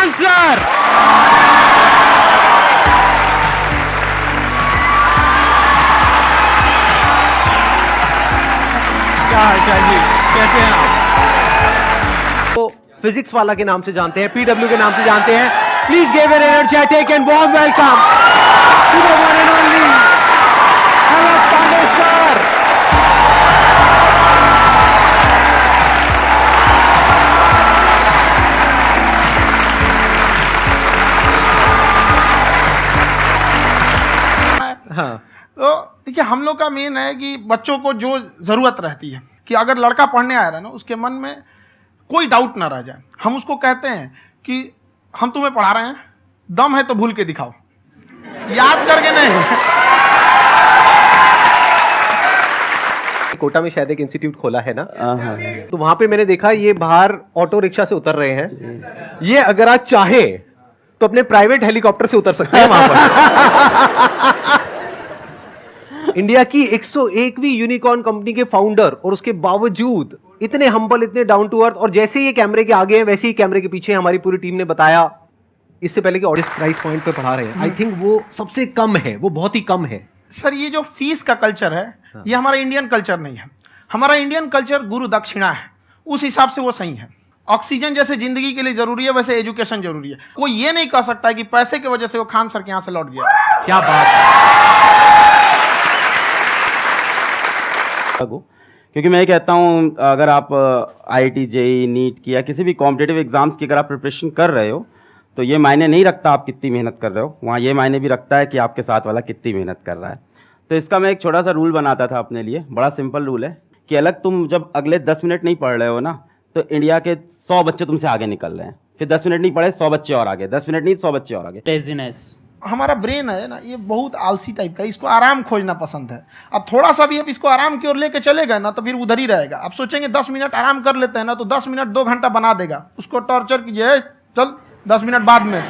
Answer. क्या हाल जी, कैसे हैं आप? तो फिजिक्स वाला के नाम से जानते हैं, पीडब्ल्यू के नाम से जानते हैं। Please give an energetic and warm welcome to the one and only Alakh Pandey sir. हाँ, तो देखिए हम लोग का मेन है कि बच्चों को जो ज़रूरत रहती है कि अगर लड़का पढ़ने आ रहा है ना, उसके मन में कोई डाउट ना रह जाए। हम उसको कहते हैं कि हम तुम्हें पढ़ा रहे हैं, दम है तो भूल के दिखाओ, याद करके नहीं। कोटा में शायद एक इंस्टीट्यूट खोला है ना, तो वहां पे मैंने देखा ये बाहर ऑटो रिक्शा से उतर रहे हैं। ये अगर आज चाहे तो अपने प्राइवेट हेलीकॉप्टर से उतर सकते हैं वहां पर। इंडिया की 101वीं यूनिकॉर्न कंपनी के फाउंडर और उसके बावजूद इतने हम्बल, इतने डाउन टू अर्थ, और जैसे ये कैमरे के आगे हैं वैसे ही कैमरे के पीछे हमारी पूरी टीम ने बताया इससे पहले कि ऑडियंस प्राइस पॉइंट पे पढ़ा रहे हैं। आई थिंक वो सबसे कम है, वो बहुत ही कम है। सर ये जो फीस का कल्चर है, ये हमारा इंडियन कल्चर नहीं है। हमारा इंडियन कल्चर गुरु दक्षिणा है, उस हिसाब से वो सही है। ऑक्सीजन जैसे जिंदगी के लिए जरूरी है, वैसे एजुकेशन जरूरी है। कोई ये नहीं कह सकता है कि पैसे की वजह से वो खान सर के यहाँ से लौट गया। क्या बात है। क्योंकि मैं कहता हूँ अगर आप IIT JEE नीट की या किसी भी कॉम्पिटिटिव एग्जाम्स की अगर आप प्रिपरेशन कर रहे हो तो ये मायने नहीं रखता आप कितनी मेहनत कर रहे हो, वहाँ ये मायने भी रखता है कि आपके साथ वाला कितनी मेहनत कर रहा है। तो इसका मैं एक छोटा सा रूल बनाता था अपने लिए, बड़ा सिंपल रूल है कि अलग तुम जब अगले 10 मिनट नहीं पढ़ रहे हो ना, तो इंडिया के 100 बच्चे तुमसे आगे निकल रहे हैं। फिर 10 मिनट नहीं पढ़े 100 बच्चे और आगे, 10 मिनट नहीं 100 बच्चे और आगे। लेजीनेस, हमारा ब्रेन है ना, ये बहुत आलसी टाइप का है, इसको आराम खोजना पसंद है। अब थोड़ा सा भी अब इसको आराम की ओर लेके चले गए ना, तो फिर उधर ही रहेगा। आप सोचेंगे 10 मिनट आराम कर लेते हैं ना, तो 10 मिनट 2 घंटा बना देगा। उसको टॉर्चर कीजिए, चल 10 मिनट बाद में।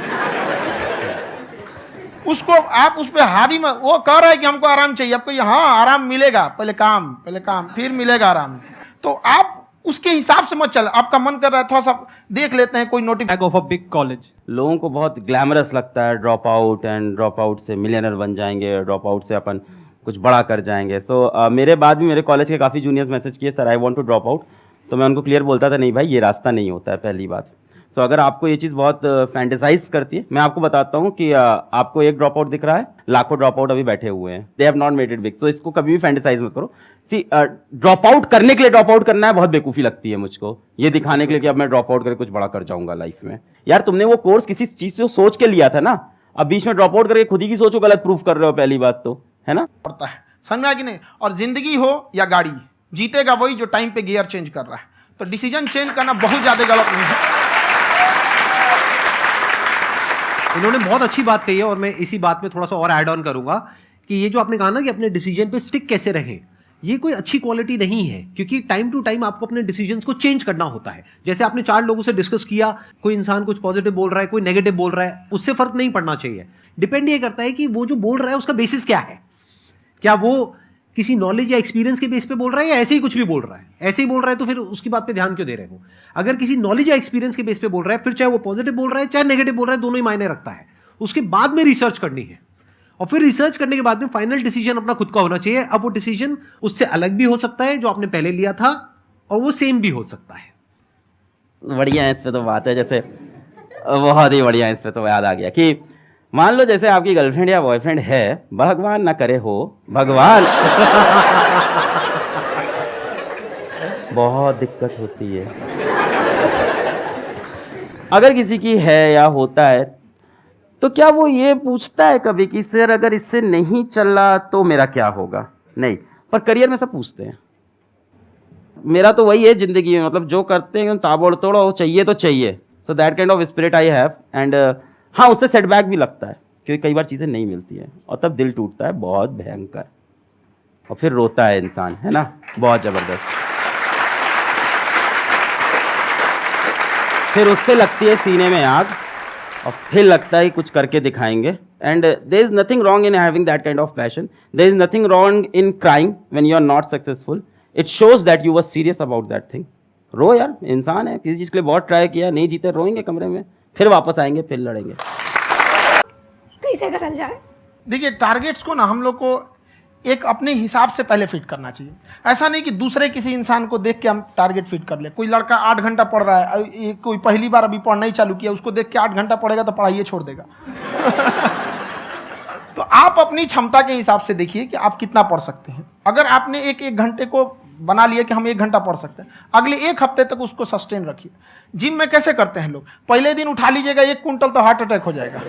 उसको आप उस पर हावी में, वो कह रहा है कि हमको आराम चाहिए, आपको हाँ आराम मिलेगा, पहले काम फिर मिलेगा आराम। तो आप उसके हिसाब से मत चल। आपका मन कर रहा है थोड़ा सा देख लेते हैं कोई notification of a big college. लोगों को बहुत ग्लैमरस लगता है drop out, and drop out से मिलियनर बन जाएंगे, ड्रॉप आउट से अपन कुछ बड़ा कर जाएंगे। सो मेरे बाद भी मेरे कॉलेज के काफ़ी जूनियर्स मैसेज किए, sir I want to drop out. तो मैं उनको क्लियर बोलता था, नहीं भाई ये रास्ता नहीं होता है, पहली बात। सो अगर आपको ये चीज़ बहुत फैंटेसाइज करती है, मैं आपको बताता हूँ कि आपको एक ड्रॉप आउट दिख रहा है, लाखों ड्रॉप आउट अभी बैठे हुए हैं, they have not made it big. तो इसको कभी भी फैंटेसाइज मत करो। सी ड्रॉप आउट करने के लिए ड्रॉप आउट करना है, बहुत बेवकूफ़ी लगती है मुझको, ये दिखाने के लिए कि अब मैं ड्रॉप आउट करके कुछ बड़ा कर जाऊंगा लाइफ में। यार तुमने वो कोर्स किसी चीज़ से सोच के लिया था ना, अब बीच में ड्रॉप आउट करके खुद ही की सोचो गलत प्रूफ कर रहे हो, पहली बात तो है ना। पड़ता है, समझ में आया कि नहीं। और जिंदगी हो या गाड़ी, जीतेगा वही जो टाइम पे गियर चेंज कर रहा है। तो डिसीजन चेंज करना बहुत ज्यादा गलत नहीं है। इन्होंने बहुत अच्छी बात कही है, और मैं इसी बात में थोड़ा सा और ऐड ऑन करूंगा कि ये जो आपने कहा ना कि अपने डिसीजन पे स्टिक कैसे रहें, ये कोई अच्छी क्वालिटी नहीं है, क्योंकि टाइम टू टाइम आपको अपने डिसीजंस को चेंज करना होता है। जैसे आपने 4 लोगों से डिस्कस किया, कोई इंसान कुछ पॉजिटिव बोल रहा है, कोई नेगेटिव बोल रहा है, उससे फर्क नहीं पड़ना चाहिए। डिपेंड ये करता है कि वो जो बोल रहा है उसका बेसिस क्या है। क्या वो किसी नॉलेज या एक्सपीरियंस के बेस पे बोल रहा है, या ऐसे ही कुछ भी बोल रहा है? ऐसे ही बोल रहा है तो फिर उसकी बात पे ध्यान क्यों दे रहे हो? अगर किसी नॉलेज या एक्सपीरियंस के बेस पे बोल रहा है, फिर चाहे वो पॉजिटिव बोल रहा है चाहे नेगेटिव बोल रहा है, दोनों ही मायने रखता है। उसके बाद में रिसर्च करनी है, और फिर रिसर्च करने के बाद में फाइनल डिसीजन अपना खुद का होना चाहिए। अब वो डिसीजन उससे अलग भी हो सकता है जो आपने पहले लिया था, और वो सेम भी हो सकता है। बढ़िया है, इस पे तो बात है, जैसे बहुत ही बढ़िया है। इस पे तो याद आ गया कि मान लो जैसे आपकी गर्लफ्रेंड या बॉयफ्रेंड है, भगवान ना करे हो, भगवान बहुत दिक्कत होती है अगर किसी की है या होता है, तो क्या वो ये पूछता है कभी कि सर अगर इससे नहीं चला तो मेरा क्या होगा? नहीं, पर करियर में सब पूछते हैं। मेरा तो वही है जिंदगी में, मतलब जो करते हैं ताबड़तोड़, वो चाहिए तो चाहिए। So that kind of spirit I have. And हाँ, उससे सेटबैक भी लगता है क्योंकि कई बार चीज़ें नहीं मिलती हैं, और तब दिल टूटता है बहुत भयंकर, और फिर रोता है इंसान, है ना, बहुत ज़बरदस्त। फिर उससे लगती है सीने में आग, और फिर लगता है कुछ करके दिखाएंगे। And there is nothing wrong in having that kind of passion, there is nothing wrong in crying when you are not successful. It shows that you were serious about that thing. रो यार, इंसान है, किसी चीज़ के लिए बहुत try किया, नहीं जीते, रोएंगे कमरे में, फिर वापस आएंगे, फिर लड़ेंगे। कैसे करल जाए? देखिए, टारगेट्स को ना हम लोग को एक अपने हिसाब से पहले फिट करना चाहिए। ऐसा नहीं कि दूसरे किसी इंसान को देख के हम टारगेट फिट कर ले। कोई लड़का 8 घंटा पढ़ रहा है, कोई पहली बार अभी पढ़ना ही चालू किया, उसको देख के 8 घंटा पढ़ेगा तो पढ़ाई छोड़ देगा। तो आप अपनी क्षमता के हिसाब से देखिए कि आप कितना पढ़ सकते हैं। अगर आपने एक घंटे को बना लिया कि हम 1 घंटा पढ़ सकते हैं, अगले 1 हफ्ते तक उसको सस्टेन रखिए। जिम में कैसे करते हैं लोग, पहले दिन उठा लीजिएगा 1 क्विंटल तो हार्ट अटैक हो जाएगा।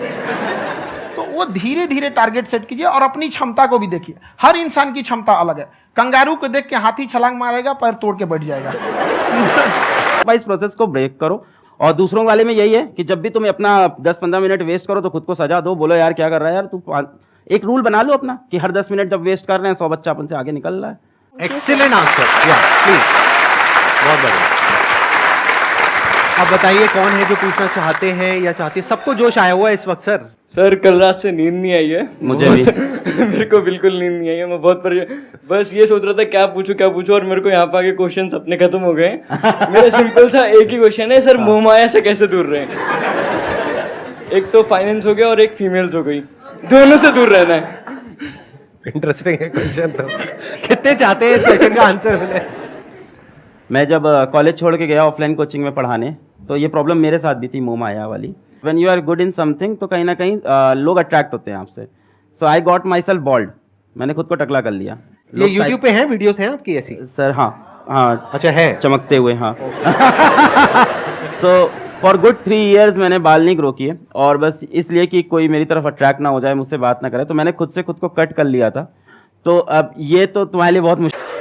तो वो धीरे धीरे टारगेट सेट कीजिए और अपनी क्षमता को भी देखिए। हर इंसान की क्षमता अलग है। कंगारू को देख के हाथी छलांग मारेगा, पैर तोड़ के बैठ जाएगा। भाई इस प्रोसेस को ब्रेक करो। और दूसरों वाले में यही है कि जब भी तुम अपना 10-15 मिनट वेस्ट करो तो खुद को सजा दो, बोलो यार क्या कर रहा है यार तू। एक रूल बना लो अपना कि हर 10 मिनट जब वेस्ट कर रहे हैं 100 बच्चा अपन से आगे निकल रहा है। एक्सीलेंट आंसर, या प्लीज, बहुत बढ़िया। अब बताइए कौन है जो पूछना चाहते हैं या चाहती है? सबको जोश आया हुआ है इस वक्त सर। सर कल रात से नींद नहीं आई है मुझे भी। मेरे को बिल्कुल नींद नहीं आई है, मैं बहुत बस ये सोच रहा था क्या पूछूं और मेरे को यहाँ पे आके क्वेश्चन अपने खत्म हो गए। मेरा सिंपल सा एक ही क्वेश्चन है सर, मोह माया से कैसे दूर रहे? एक तो फाइनेंस हो गया और एक फीमेल्स हो गई, दोनों से दूर रहना है। इंटरेस्टिंग है क्वेश्चन। तो कितने चाहते हैं इस क्वेश्चन का आंसर मिले? मैं जब कॉलेज छोड़ के गया ऑफलाइन कोचिंग में पढ़ाने, तो ये प्रॉब्लम मेरे साथ भी थी, मोह माया वाली। When you are good in something तो कहीं ना कहीं लोग अट्रैक्ट होते हैं आपसे। So I got myself bold, मैंने खुद को टकला कर लिया। ये यूट्यूब पे हैं वीडियोस हैं आपकी ऐसी? सर हाँ अच्छा है, चमकते हुए, हाँ। सो फॉर गुड 3 years मैंने बाल नहीं ग्रो किए, और बस इसलिए कि कोई मेरी तरफ अट्रैक्ट ना हो जाए, मुझसे बात ना करे, तो मैंने खुद से खुद को कट कर लिया था। तो अब ये तो तुम्हारे लिए बहुत मुश्किल।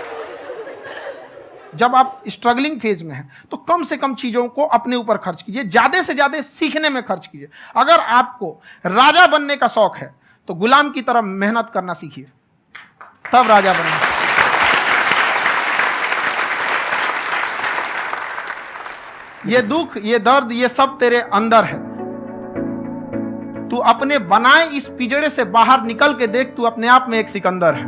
जब आप स्ट्रगलिंग फेज में हैं तो कम से कम चीजों को अपने ऊपर खर्च कीजिए, ज्यादा से ज्यादा सीखने में खर्च कीजिए। अगर आपको राजा बनने का शौक है तो गुलाम की तरह मेहनत करना सीखिए, तब राजा बनेंगे। ये दुख, ये दर्द, ये सब तेरे अंदर है। तू अपने बनाए इस पिंजड़े से बाहर निकल के देख, तू अपने आप में एक सिकंदर है।